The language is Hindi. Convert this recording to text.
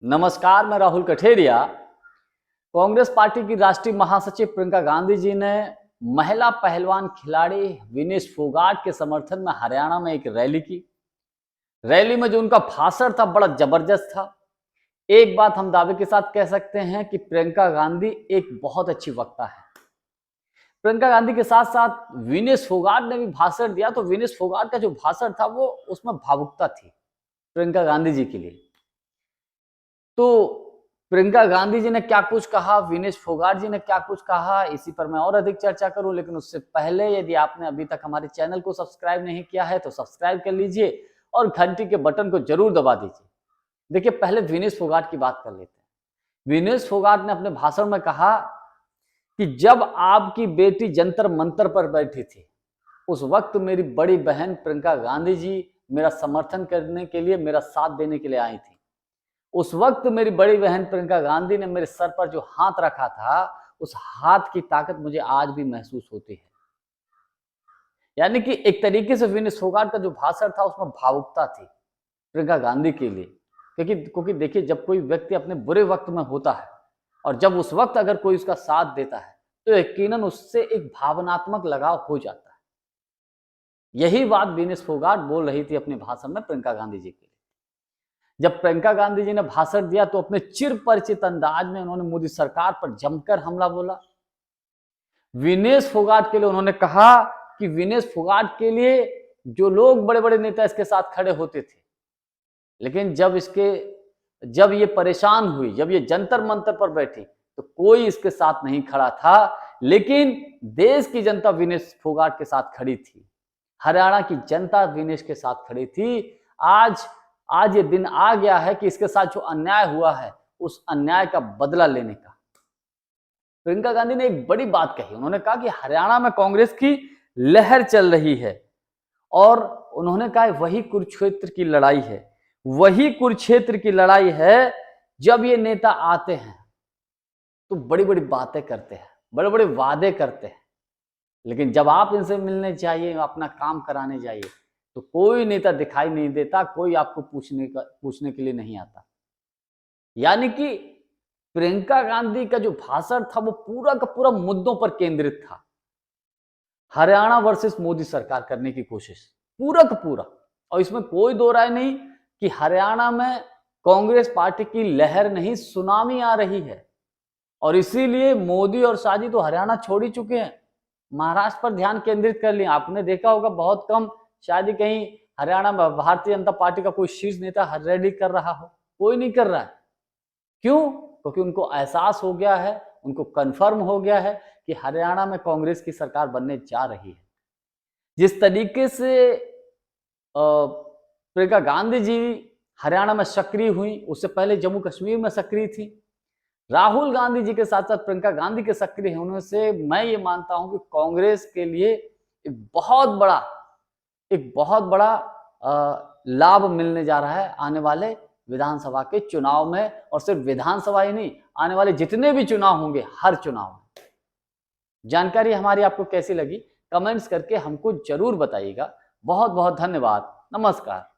नमस्कार, मैं राहुल कठेरिया। कांग्रेस पार्टी की राष्ट्रीय महासचिव प्रियंका गांधी जी ने महिला पहलवान खिलाड़ी विनेश फोगाट के समर्थन में हरियाणा में एक रैली की। रैली में जो उनका भाषण था बड़ा जबरदस्त था। एक बात हम दावे के साथ कह सकते हैं कि प्रियंका गांधी एक बहुत अच्छी वक्ता है। प्रियंका गांधी के साथ साथ विनेश फोगाट ने भी भाषण दिया, तो विनेश फोगाट का जो भाषण था वो उसमें भावुकता थी प्रियंका गांधी जी के लिए। तो प्रियंका गांधी जी ने क्या कुछ कहा, विनेश फोगाट जी ने क्या कुछ कहा, इसी पर मैं और अधिक चर्चा करूं। लेकिन उससे पहले यदि आपने अभी तक हमारे चैनल को सब्सक्राइब नहीं किया है तो सब्सक्राइब कर लीजिए और घंटी के बटन को जरूर दबा दीजिए। देखिए, पहले विनेश फोगाट की बात कर लेते हैं। विनेश फोगाट ने अपने भाषण में कहा कि जब आपकी बेटी जंतर मंतर पर बैठी थी, उस वक्त मेरी बड़ी बहन प्रियंका गांधी जी मेरा समर्थन करने के लिए, मेरा साथ देने के लिए आई थी। उस वक्त मेरी बड़ी बहन प्रियंका गांधी ने मेरे सर पर जो हाथ रखा था, उस हाथ की ताकत मुझे आज भी महसूस होती है। यानी कि एक तरीके से विनेश फोगाट का जो भाषण था उसमें भावुकता थी प्रियंका गांधी के लिए। क्योंकि देखिए, जब कोई व्यक्ति अपने बुरे वक्त में होता है और जब उस वक्त अगर कोई उसका साथ देता है तो यकीनन उससे एक भावनात्मक लगाव हो जाता है। यही बात विनेश फोगाट बोल रही थी अपने भाषण में प्रियंका गांधी जी के लिए। जब प्रियंका गांधी जी ने भाषण दिया तो अपने चिर परिचित अंदाज में उन्होंने मोदी सरकार पर जमकर हमला बोला। विनेश फोगाट के लिए उन्होंने कहा कि विनेश फोगाट के लिए जो लोग बड़े बड़े नेता इसके साथ खड़े होते थे, लेकिन जब ये परेशान हुई, जब ये जंतर मंतर पर बैठी तो कोई इसके साथ नहीं खड़ा था। लेकिन देश की जनता विनेश फोगाट के साथ खड़ी थी, हरियाणा की जनता विनेश के साथ खड़ी थी। आज ये दिन आ गया है कि इसके साथ जो अन्याय हुआ है उस अन्याय का बदला लेने का। प्रियंका गांधी ने एक बड़ी बात कही। उन्होंने कहा कि हरियाणा में कांग्रेस की लहर चल रही है और उन्होंने कहा वही कुरुक्षेत्र की लड़ाई है, वही कुरुक्षेत्र की लड़ाई है। जब ये नेता आते हैं तो बड़ी बड़ी बातें करते हैं, बड़े बड़े वादे करते हैं, लेकिन जब आप इनसे मिलने जाइए, अपना काम कराने जाइए तो कोई नेता दिखाई नहीं देता, कोई आपको पूछने के लिए नहीं आता। यानी कि प्रियंका गांधी का जो भाषण था वो पूरा का पूरा मुद्दों पर केंद्रित था। हरियाणा वर्सेस मोदी सरकार करने की कोशिश, पूरा का पूरा। और इसमें कोई दो राय नहीं कि हरियाणा में कांग्रेस पार्टी की लहर नहीं, सुनामी आ रही है। और इसीलिए मोदी और शाह जी तो हरियाणा छोड़ ही चुके हैं, महाराष्ट्र पर ध्यान केंद्रित कर लिया। आपने देखा होगा बहुत कम शायद ही कहीं हरियाणा में भारतीय जनता पार्टी का कोई शीर्ष नेता रैली कर रहा हो, कोई नहीं कर रहा है। क्यों? क्योंकि उनको एहसास हो गया है, उनको कंफर्म हो गया है कि हरियाणा में कांग्रेस की सरकार बनने जा रही है। जिस तरीके से प्रियंका गांधी जी हरियाणा में सक्रिय हुई, उससे पहले जम्मू कश्मीर में सक्रिय थी। राहुल गांधी जी के साथ साथ प्रियंका गांधी के सक्रिय होने से मैं ये मानता हूं कि कांग्रेस के लिए एक बहुत बड़ा लाभ मिलने जा रहा है आने वाले विधानसभा के चुनाव में। और सिर्फ विधानसभा ही नहीं, आने वाले जितने भी चुनाव होंगे, हर चुनाव में। जानकारी हमारी आपको कैसी लगी कमेंट्स करके हमको जरूर बताइएगा। बहुत बहुत धन्यवाद। नमस्कार।